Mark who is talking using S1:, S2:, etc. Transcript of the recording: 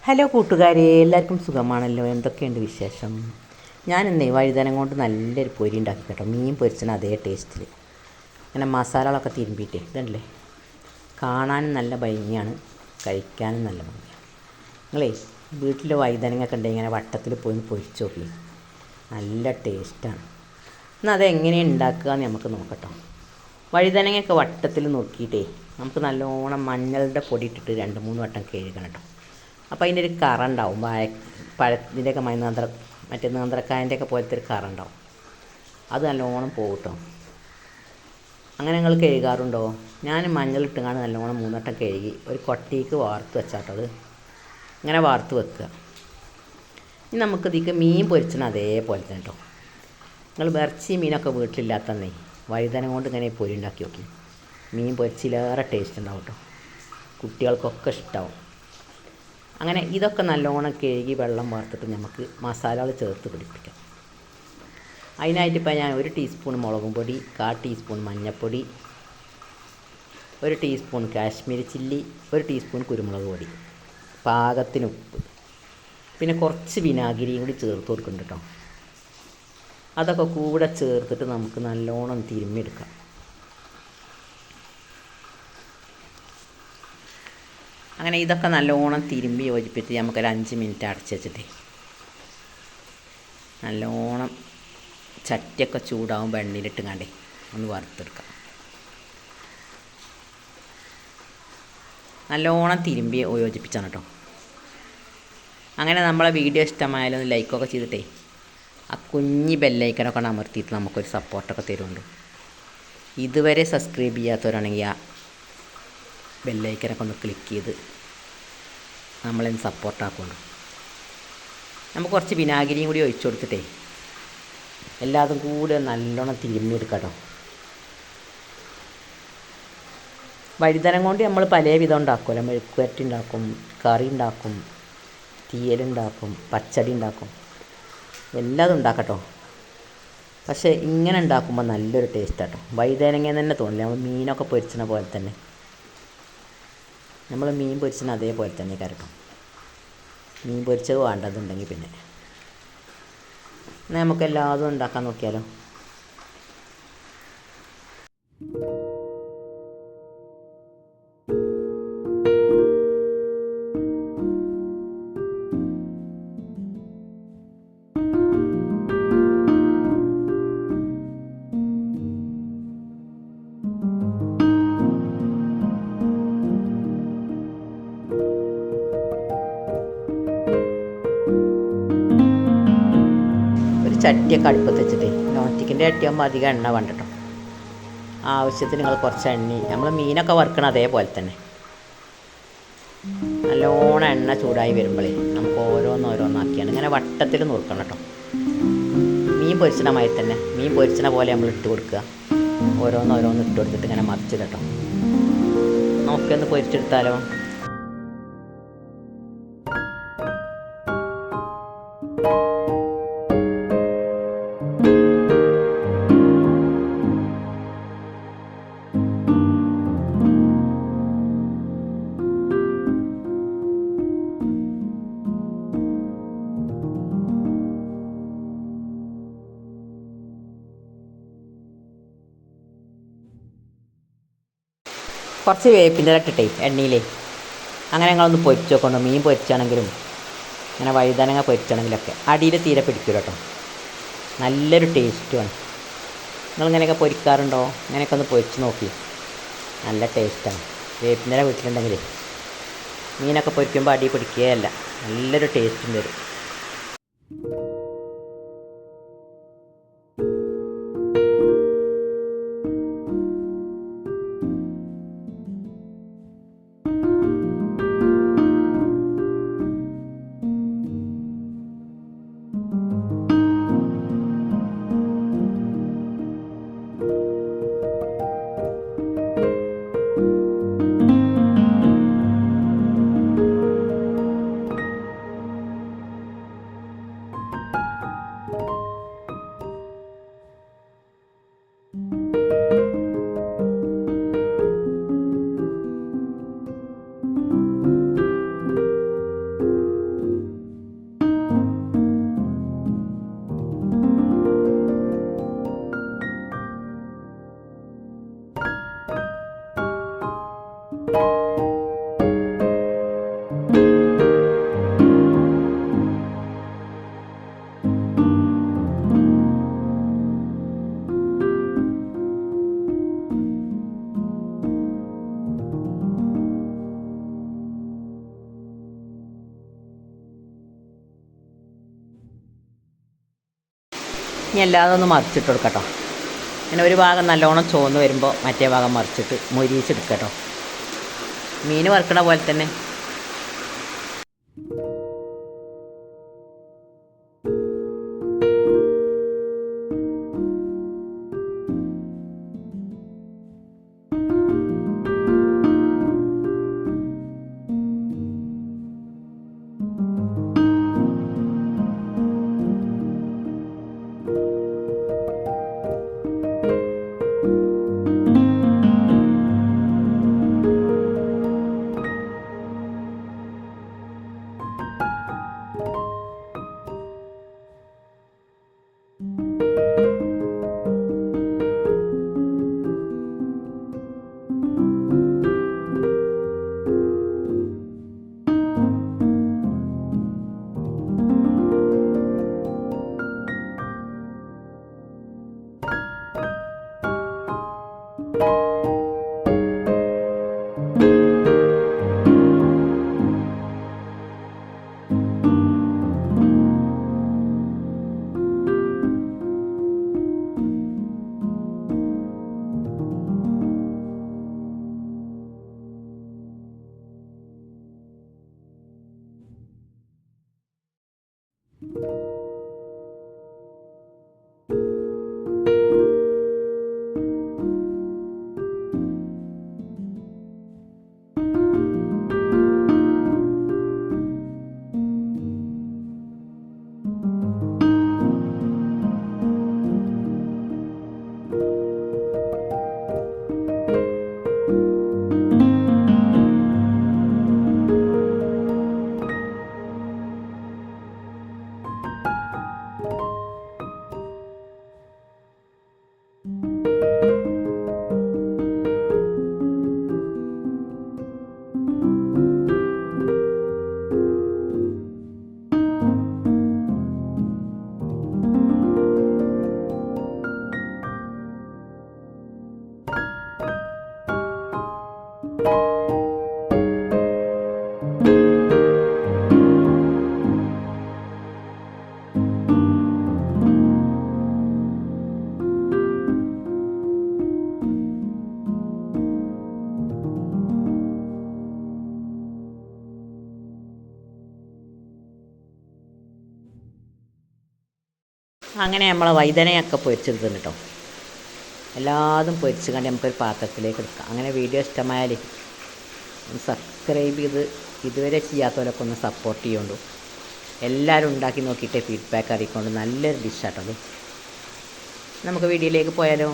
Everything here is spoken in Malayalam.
S1: ഹലോ കൂട്ടുകാരെ, എല്ലാവർക്കും സുഖമാണല്ലോ? എന്തൊക്കെയുണ്ട് വിശേഷം? ഞാനിന്നേ വഴുതനം കൊണ്ട് നല്ലൊരു പൊരി ഉണ്ടാക്കി കേട്ടോ. മീൻ പൊരിച്ചണ അതേ ടേസ്റ്റിൽ അങ്ങനെ മസാലകളൊക്കെ തിരുമ്പിയിട്ടേ ഇതുണ്ടല്ലേ, കാണാനും നല്ല ഭംഗിയാണ്, കഴിക്കാനും നല്ല ഭംഗിയാണ്. നിങ്ങളേ വീട്ടിൽ വഴുതനങ്ങയൊക്കെ ഉണ്ടെങ്കിൽ ഇങ്ങനെ വട്ടത്തിൽ പോയി പൊരിച്ച് നോക്കി, നല്ല ടേസ്റ്റാണ്. എന്നാൽ അതെങ്ങനെയാണ് ഉണ്ടാക്കുക എന്ന് നമുക്ക് നോക്കട്ടോ. വഴുതനങ്ങയൊക്കെ വട്ടത്തിൽ നോക്കിയിട്ടേ നമുക്ക് നല്ലോണം മഞ്ഞളുടെ പൊടി ഇട്ടിട്ട് 2-3 വട്ടം കഴുകണം കേട്ടോ. അപ്പോൾ അതിൻ്റെ ഒരു കറ ഉണ്ടാവും, പഴത്തിൻ്റെയൊക്കെ മറ്റേ നേന്ത്രക്കായൻ്റെയൊക്കെ പോലത്തെ ഒരു കറ ഉണ്ടാവും, അത് നല്ലോണം പോകും കേട്ടോ. അങ്ങനെ നിങ്ങൾ കഴുകാറുണ്ടോ? ഞാൻ മഞ്ഞളിട്ടുങ്ങാണ്ട് നല്ലോണം 3 വട്ടം കഴുകി ഒരു കൊട്ടയ്ക്ക് വാർത്ത് വെച്ചാട്ടോ. അത് ഇങ്ങനെ വാർത്ത് വെക്കുക. ഇനി നമുക്ക് ഇതിക്ക് മീൻ പൊരിച്ചണം അതേപോലെ തന്നെ കേട്ടോ. നിങ്ങൾ ഇറച്ചി മീനൊക്കെ വീട്ടിലില്ലാത്തന്നേ വഴുതനം കൊണ്ട് ഇങ്ങനെ പൊരി ഉണ്ടാക്കി നോക്കി, മീൻ പൊരിച്ചിലേറെ ടേസ്റ്റ് ഉണ്ടാവും കേട്ടോ. കുട്ടികൾക്കൊക്കെ ഇഷ്ടമാവും. അങ്ങനെ ഇതൊക്കെ നല്ലോണം കഴുകി വെള്ളം വാർത്തിട്ട് നമുക്ക് മസാലകൾ ചേർത്ത് പിടിപ്പിക്കാം. അതിനായിട്ടിപ്പോൾ ഞാൻ 1 ടീസ്പൂൺ മുളകും പൊടി, 1/4 ടീസ്പൂൺ മഞ്ഞൾപ്പൊടി, 1 ടീസ്പൂൺ കാശ്മീരി ചില്ലി, 1 ടീസ്പൂൺ കുരുമുളക് പൊടി, പാകത്തിന് ഉപ്പ്, പിന്നെ കുറച്ച് വിനാഗിരിയും കൂടി ചേർത്ത് കൊടുക്കുന്നുണ്ട് കേട്ടോ. അതൊക്കെ കൂടെ ചേർത്തിട്ട് നമുക്ക് നല്ലോണം തിരുമ്മിയെടുക്കാം. അങ്ങനെ ഇതൊക്കെ നല്ലോണം തിരുമ്പി യോജിപ്പിച്ച് നമുക്കൊരു 5 മിനിറ്റ് അടച്ച് വെച്ചിട്ടേ നല്ലോണം ചട്ടിയൊക്കെ ചൂടാവുമ്പോൾ എണ്ണയിലിട്ട് കണ്ടേ ഒന്ന് വറുത്തെടുക്കാം. നല്ലോണം തിരുമ്പി യോജിപ്പിച്ചാണ് കേട്ടോ. അങ്ങനെ നമ്മളെ വീഡിയോ ഇഷ്ടമായാലും ലൈക്കൊക്കെ ചെയ്തിട്ടേ ആ കുഞ്ഞി ബെല്ലൈക്കനൊക്കെ അമർത്തിയിട്ട് നമുക്കൊരു സപ്പോർട്ടൊക്കെ തരുന്നുണ്ട്. ഇതുവരെ സബ്സ്ക്രൈബ് ചെയ്യാത്തവരാണെങ്കിൽ ആ ബെല്ലൈക്കനൊക്കെ ഒന്ന് ക്ലിക്ക് ചെയ്ത് നമ്മളെന്ന് സപ്പോർട്ടാക്കുള്ളൂ. നമുക്ക് കുറച്ച് വിനാഗിരിയും കൂടി ഒഴിച്ചു കൊടുത്തിട്ടേ എല്ലാതും കൂടെ നല്ലോണം തിരുമ്മിയെടുക്കാം കേട്ടോ. വഴുതനം കൊണ്ട് നമ്മൾ പല വിധം ഉണ്ടാക്കുമല്ലോ. മെഴുക്കുവരട്ടി ഉണ്ടാക്കും, കറി ഉണ്ടാക്കും, തീയലുണ്ടാക്കും, പച്ചടി ഉണ്ടാക്കും, എല്ലാതും ഉണ്ടാക്കട്ടോ. പക്ഷേ ഇങ്ങനെ ഉണ്ടാക്കുമ്പോൾ നല്ലൊരു ടേസ്റ്റാട്ടോ. വഴുതനങ്ങ തന്നെ തോന്നില്ല, നമ്മൾ മീനൊക്കെ പൊരിച്ചണ പോലെ തന്നെ, നമ്മൾ മീൻ പൊരിച്ചത് അതേപോലെ തന്നെ കരട്ടോ. മീൻ പൊരിച്ചത് വേണ്ടതുണ്ടെങ്കിൽ പിന്നെ എന്നാൽ നമുക്ക് എല്ലാതും ഉണ്ടാക്കാൻ നോക്കിയാലോ. ചട്ടിയൊക്കെ അടുപ്പത്ത് വെച്ചിട്ട്, നോൺസ്റ്റിക്കിൻ്റെ ചട്ടിയാകുമ്പോൾ അധികം എണ്ണ വേണ്ട കേട്ടോ. ആവശ്യത്തിന് നിങ്ങൾ കുറച്ച് എണ്ണ, നമ്മൾ മീനൊക്കെ വറുക്കണം അതേപോലെ തന്നെ നല്ലോണം എണ്ണ ചൂടായി വരുമ്പോഴേ നമുക്ക് ഓരോന്നോരോന്നാക്കിയാണ് ഇങ്ങനെ വട്ടത്തിൽ നുറുക്കണം കേട്ടോ. മീൻ പൊരിച്ചണ മാതിരി തന്നെ, മീൻ പൊരിച്ചണ പോലെ നമ്മൾ ഇട്ട് കൊടുക്കുക. ഓരോന്നോരോന്ന് ഇട്ട് കൊടുത്തിട്ട് ഇങ്ങനെ മറിച്ചിട്ട് കേട്ടോ. നമുക്കൊന്ന് പൊരിച്ചെടുത്താലോ. കുറച്ച് വേപ്പിൻ്റെ ഇട്ടിട്ടേ എണ്ണയിലേ അങ്ങനെ ഞങ്ങളൊന്ന് പൊരിച്ച് നോക്കണം. മീൻ പൊരിച്ചാണെങ്കിലും അങ്ങനെ വഴുതനങ്ങ പൊരിച്ചാണെങ്കിലൊക്കെ അടിയിൽ തീരെ പിടിക്കില്ല കേട്ടോ. നല്ലൊരു ടേസ്റ്റുമാണ്. നിങ്ങളിങ്ങനെയൊക്കെ പൊരിക്കാറുണ്ടോ? ഇങ്ങനെയൊക്കെ ഒന്ന് പൊരിച്ച് നോക്കി, നല്ല ടേസ്റ്റാണ്. വേപ്പിൻ്റെ വീട്ടിലുണ്ടെങ്കിൽ മീനൊക്കെ പൊരിക്കുമ്പോൾ അടി പിടിക്കുകയല്ല, നല്ലൊരു ടേസ്റ്റും വരും. ഇനി എല്ലാതും ഒന്ന് മറിച്ചിട്ട് കൊടുക്കാം കേട്ടോ. ഇങ്ങനെ ഒരു ഭാഗം നല്ലോണം ചുവന്ന് വരുമ്പോൾ മറ്റേ ഭാഗം മറിച്ചിട്ട് മൊരിയിച്ചെടുക്കാം കേട്ടോ. മീൻ വറുക്കണ പോലെ തന്നെ. അങ്ങനെ നമ്മൾ വഴുതനയൊക്കെ പൊരിച്ചെടുത്തിട്ടുണ്ട് കേട്ടോ. എല്ലാതും പൊരിച്ച് കണ്ട് നമുക്കൊരു പാത്രത്തിലേക്ക് എടുക്കാം. അങ്ങനെ വീഡിയോ ഇഷ്ടമായാൽ ഒന്ന് സബ്സ്ക്രൈബ് ചെയ്ത് ഇതുവരെ ചെയ്യാത്തവരൊക്കെ ഒന്ന് സപ്പോർട്ട് ചെയ്യുള്ളൂ. എല്ലാവരും ഉണ്ടാക്കി നോക്കിയിട്ട് ഫീഡ്ബാക്ക് അറിയിക്കൊണ്ട് നല്ലൊരു ഡിഷാട്ടോ അത്. നമുക്ക് വീഡിയോയിലേക്ക് പോയാലോ.